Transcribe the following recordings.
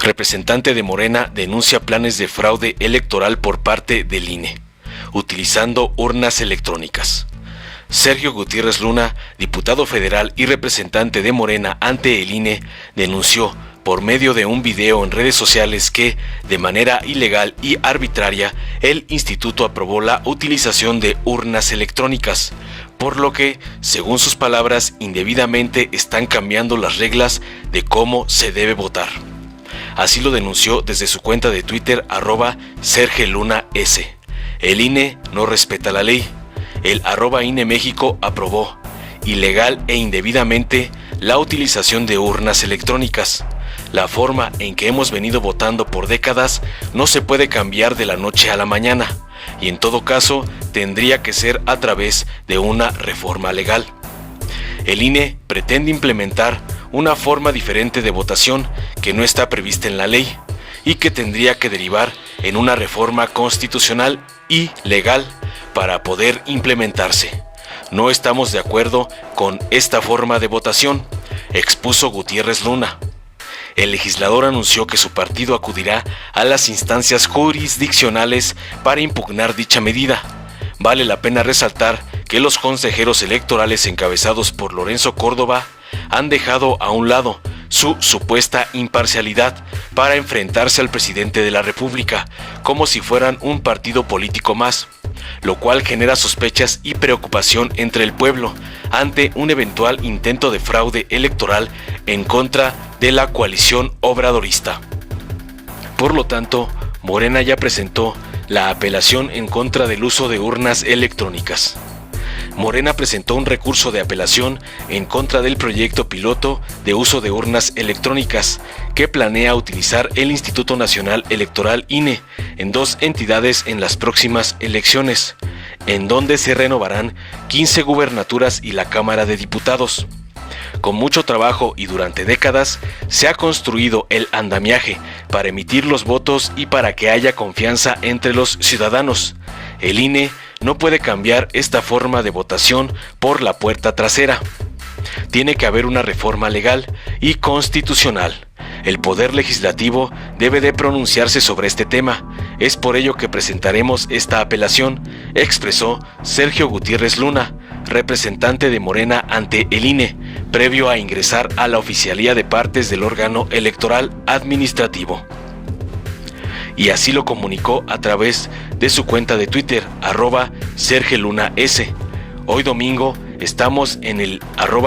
Representante de Morena denuncia planes de fraude electoral por parte del INE, utilizando urnas electrónicas. Sergio Gutiérrez Luna, diputado federal y representante de Morena ante el INE, denunció por medio de un video en redes sociales que, de manera ilegal y arbitraria, el instituto aprobó la utilización de urnas electrónicas, por lo que, según sus palabras, indebidamente están cambiando las reglas de cómo se debe votar. Así lo denunció desde su cuenta de Twitter @SergeLunaS. El INE no respeta la ley. El @INE México aprobó, ilegal e indebidamente, la utilización de urnas electrónicas. La forma en que hemos venido votando por décadas no se puede cambiar de la noche a la mañana, y en todo caso tendría que ser a través de una reforma legal. El INE pretende implementar una forma diferente de votación que no está prevista en la ley y que tendría que derivar en una reforma constitucional y legal para poder implementarse. No estamos de acuerdo con esta forma de votación, expuso Gutiérrez Luna. El legislador anunció que su partido acudirá a las instancias jurisdiccionales para impugnar dicha medida. Vale la pena resaltar que los consejeros electorales encabezados por Lorenzo Córdoba han dejado a un lado su supuesta imparcialidad para enfrentarse al presidente de la República como si fueran un partido político más, lo cual genera sospechas y preocupación entre el pueblo ante un eventual intento de fraude electoral en contra de la coalición obradorista. Por lo tanto, Morena ya presentó la apelación en contra del uso de urnas electrónicas. Morena presentó un recurso de apelación en contra del proyecto piloto de uso de urnas electrónicas que planea utilizar el Instituto Nacional Electoral INE en 2 entidades en las próximas elecciones, en donde se renovarán 15 gubernaturas y la Cámara de Diputados. Con mucho trabajo y durante décadas se ha construido el andamiaje para emitir los votos y para que haya confianza entre los ciudadanos. El INE no puede cambiar esta forma de votación por la puerta trasera. Tiene que haber una reforma legal y constitucional. El Poder Legislativo debe de pronunciarse sobre este tema. Es por ello que presentaremos esta apelación, expresó Sergio Gutiérrez Luna, representante de Morena ante el INE, previo a ingresar a la oficialía de partes del órgano electoral administrativo. Y así lo comunicó a través de su cuenta de Twitter, @SergeLunaS. Hoy domingo estamos en el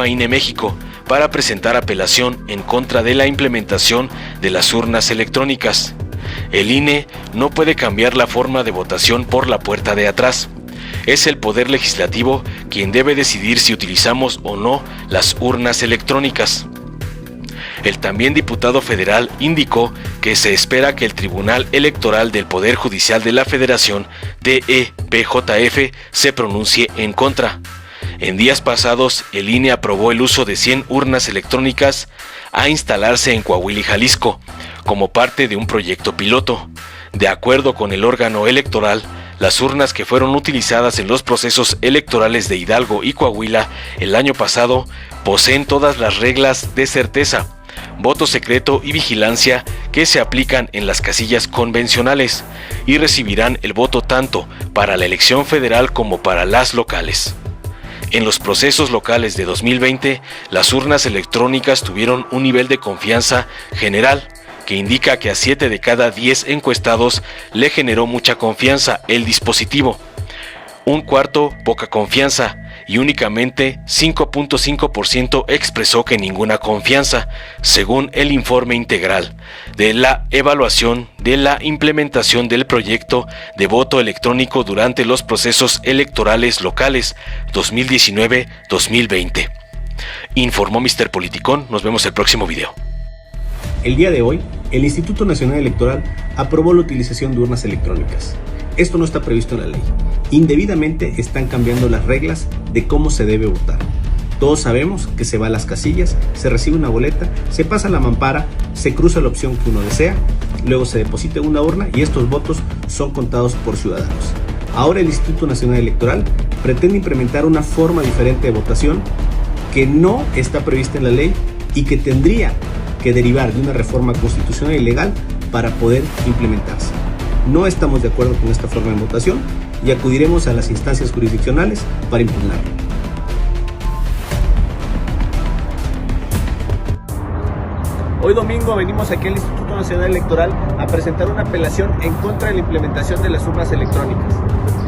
@INE México para presentar apelación en contra de la implementación de las urnas electrónicas. El INE no puede cambiar la forma de votación por la puerta de atrás. Es el Poder Legislativo quien debe decidir si utilizamos o no las urnas electrónicas. El también diputado federal indicó que se espera que el Tribunal Electoral del Poder Judicial de la Federación, TEPJF, se pronuncie en contra. En días pasados, el INE aprobó el uso de 100 urnas electrónicas a instalarse en Coahuila y Jalisco, como parte de un proyecto piloto. De acuerdo con el órgano electoral, las urnas que fueron utilizadas en los procesos electorales de Hidalgo y Coahuila el año pasado poseen todas las reglas de certeza, voto secreto y vigilancia que se aplican en las casillas convencionales y recibirán el voto tanto para la elección federal como para las locales. En los procesos locales de 2020, las urnas electrónicas tuvieron un nivel de confianza general que indica que a 7 de cada 10 encuestados le generó mucha confianza el dispositivo, un cuarto poca confianza y únicamente 5.5% expresó que ninguna confianza, según el informe integral de la evaluación de la implementación del proyecto de voto electrónico durante los procesos electorales locales 2019-2020. Informó Mr. Politicón. Nos vemos el próximo video. El día de hoy, el Instituto Nacional Electoral aprobó la utilización de urnas electrónicas. Esto no está previsto en la ley. Indebidamente están cambiando las reglas de cómo se debe votar. Todos sabemos que se va a las casillas, se recibe una boleta, se pasa la mampara, se cruza la opción que uno desea, luego se deposita en una urna y estos votos son contados por ciudadanos. Ahora el Instituto Nacional Electoral pretende implementar una forma diferente de votación que no está prevista en la ley y que tendría que derivar de una reforma constitucional y legal para poder implementarse. No estamos de acuerdo con esta forma de votación y acudiremos a las instancias jurisdiccionales para impugnarla. Hoy domingo venimos aquí al Instituto Nacional Electoral a presentar una apelación en contra de la implementación de las urnas electrónicas.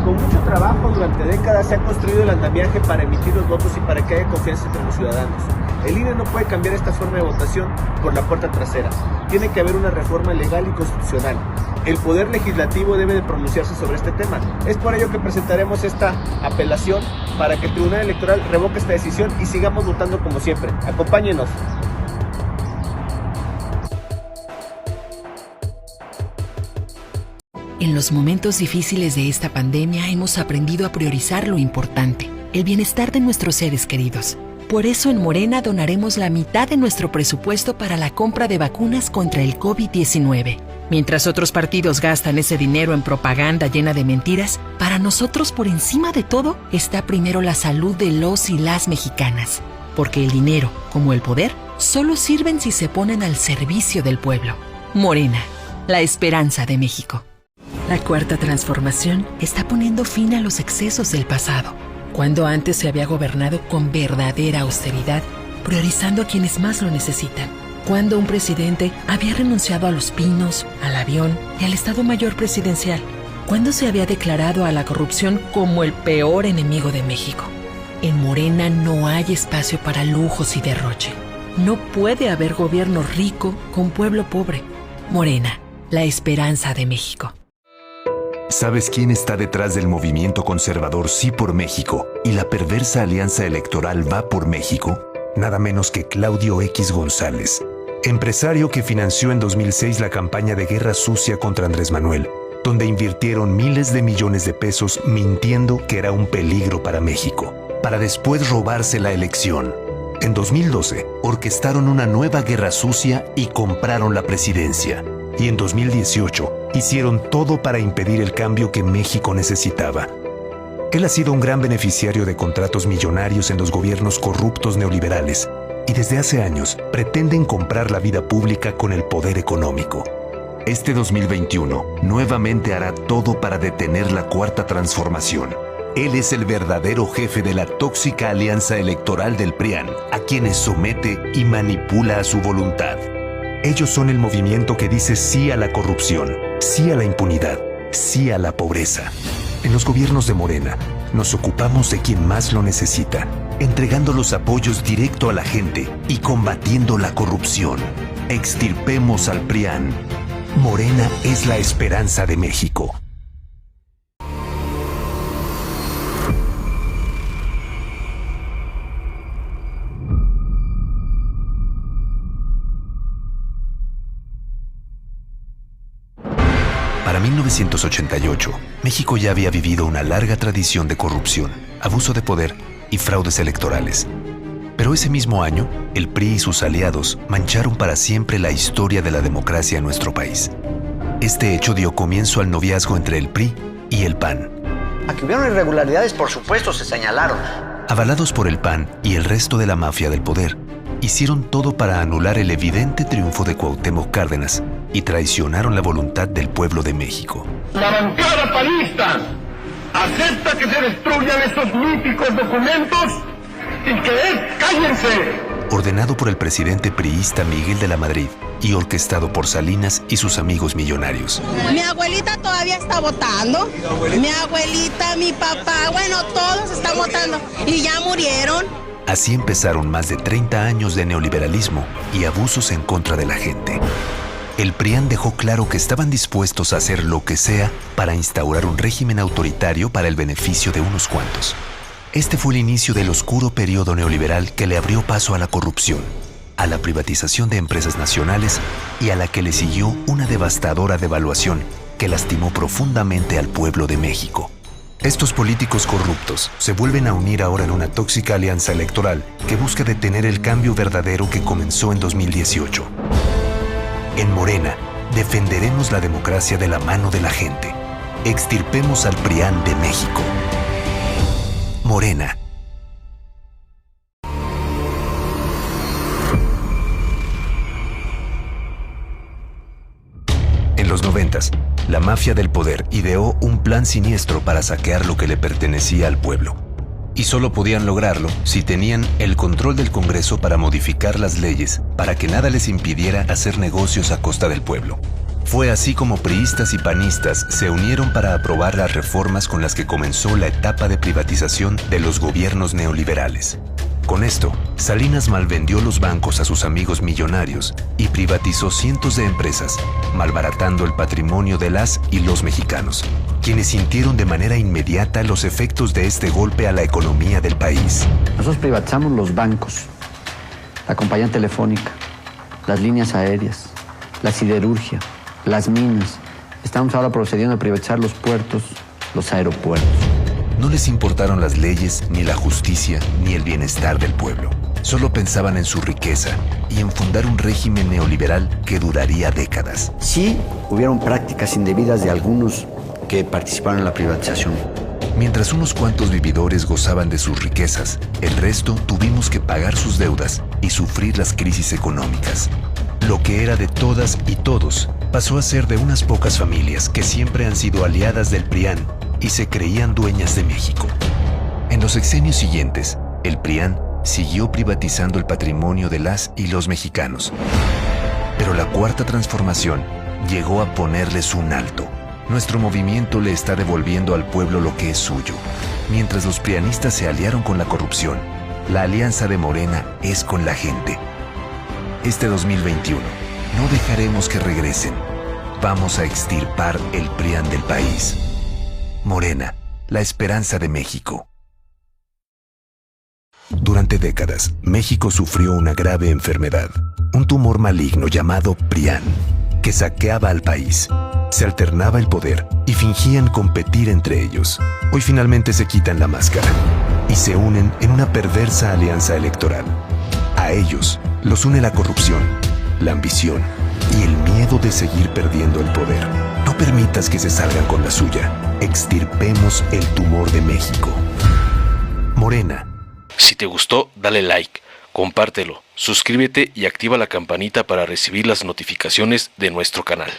Con mucho trabajo durante décadas se ha construido el andamiaje para emitir los votos y para que haya confianza entre los ciudadanos. El INE no puede cambiar esta forma de votación por la puerta trasera. Tiene que haber una reforma legal y constitucional. El Poder Legislativo debe de pronunciarse sobre este tema. Es por ello que presentaremos esta apelación para que el Tribunal Electoral revoque esta decisión y sigamos votando como siempre. Acompáñenos. En los momentos difíciles de esta pandemia hemos aprendido a priorizar lo importante, el bienestar de nuestros seres queridos. Por eso en Morena donaremos la mitad de nuestro presupuesto para la compra de vacunas contra el COVID-19. Mientras otros partidos gastan ese dinero en propaganda llena de mentiras, para nosotros por encima de todo está primero la salud de los y las mexicanas. Porque el dinero, como el poder, solo sirven si se ponen al servicio del pueblo. Morena, la esperanza de México. La Cuarta Transformación está poniendo fin a los excesos del pasado, cuando antes se había gobernado con verdadera austeridad, priorizando a quienes más lo necesitan. Cuando un presidente había renunciado a los pinos, al avión y al Estado Mayor Presidencial. Cuando se había declarado a la corrupción como el peor enemigo de México. En Morena no hay espacio para lujos y derroche. No puede haber gobierno rico con pueblo pobre. Morena, la esperanza de México. ¿Sabes quién está detrás del movimiento conservador Sí por México y la perversa alianza electoral Va por México? Nada menos que Claudio X González, empresario que financió en 2006 la campaña de guerra sucia contra Andrés Manuel, donde invirtieron miles de millones de pesos mintiendo que era un peligro para México, para después robarse la elección. En 2012, orquestaron una nueva guerra sucia y compraron la presidencia. Y en 2018, hicieron todo para impedir el cambio que México necesitaba. Él ha sido un gran beneficiario de contratos millonarios en los gobiernos corruptos neoliberales y desde hace años pretenden comprar la vida pública con el poder económico. Este 2021 nuevamente hará todo para detener la Cuarta Transformación. Él es el verdadero jefe de la tóxica alianza electoral del PRIAN, a quienes somete y manipula a su voluntad. Ellos son el movimiento que dice sí a la corrupción, sí a la impunidad, sí a la pobreza. En los gobiernos de Morena, nos ocupamos de quien más lo necesita, entregando los apoyos directo a la gente y combatiendo la corrupción. Extirpemos al PRIAN. Morena es la esperanza de México. Para 1988, México ya había vivido una larga tradición de corrupción, abuso de poder y fraudes electorales. Pero ese mismo año, el PRI y sus aliados mancharon para siempre la historia de la democracia en nuestro país. Este hecho dio comienzo al noviazgo entre el PRI y el PAN. A que hubieron irregularidades, por supuesto, se señalaron. Avalados por el PAN y el resto de la mafia del poder, hicieron todo para anular el evidente triunfo de Cuauhtémoc Cárdenas y traicionaron la voluntad del pueblo de México. La bancada panista acepta que se destruyan esos míticos documentos y que cállense. Ordenado por el presidente priista Miguel de la Madrid y orquestado por Salinas y sus amigos millonarios. Mi abuelita todavía está votando. Mi abuelita, mi papá, bueno, todos están votando y ya murieron. Así empezaron más de 30 años de neoliberalismo y abusos en contra de la gente. El PRIAN dejó claro que estaban dispuestos a hacer lo que sea para instaurar un régimen autoritario para el beneficio de unos cuantos. Este fue el inicio del oscuro periodo neoliberal que le abrió paso a la corrupción, a la privatización de empresas nacionales y a la que le siguió una devastadora devaluación que lastimó profundamente al pueblo de México. Estos políticos corruptos se vuelven a unir ahora en una tóxica alianza electoral que busca detener el cambio verdadero que comenzó en 2018. En Morena, defenderemos la democracia de la mano de la gente. Extirpemos al PRIAN de México. Morena. En los 90s, la mafia del poder ideó un plan siniestro para saquear lo que le pertenecía al pueblo. Y solo podían lograrlo si tenían el control del Congreso para modificar las leyes para que nada les impidiera hacer negocios a costa del pueblo. Fue así como priistas y panistas se unieron para aprobar las reformas con las que comenzó la etapa de privatización de los gobiernos neoliberales. Con esto, Salinas malvendió los bancos a sus amigos millonarios y privatizó cientos de empresas, malbaratando el patrimonio de las y los mexicanos, quienes sintieron de manera inmediata los efectos de este golpe a la economía del país. Nosotros privatizamos los bancos, la compañía telefónica, las líneas aéreas, la siderurgia, las minas. Estamos ahora procediendo a privatizar los puertos, los aeropuertos. No les importaron las leyes, ni la justicia, ni el bienestar del pueblo. Solo pensaban en su riqueza y en fundar un régimen neoliberal que duraría décadas. Sí, hubieron prácticas indebidas de algunos que participaron en la privatización. Mientras unos cuantos vividores gozaban de sus riquezas, el resto tuvimos que pagar sus deudas y sufrir las crisis económicas. Lo que era de todas y todos pasó a ser de unas pocas familias que siempre han sido aliadas del PRIAN y se creían dueñas de México. En los sexenios siguientes, el PRIAN siguió privatizando el patrimonio de las y los mexicanos. Pero la Cuarta Transformación llegó a ponerles un alto. Nuestro movimiento le está devolviendo al pueblo lo que es suyo. Mientras los prianistas se aliaron con la corrupción, la alianza de Morena es con la gente. Este 2021, no dejaremos que regresen. Vamos a extirpar el PRIAN del país. Morena, la esperanza de México. Durante décadas, México sufrió una grave enfermedad, un tumor maligno llamado PRIAN, que saqueaba al país. Se alternaba el poder y fingían competir entre ellos. Hoy finalmente se quitan la máscara y se unen en una perversa alianza electoral. A ellos los une la corrupción, la ambición y el miedo de seguir perdiendo el poder. No permitas que se salgan con la suya. Extirpemos el tumor de México. Morena. Si te gustó, dale like, compártelo, suscríbete y activa la campanita para recibir las notificaciones de nuestro canal.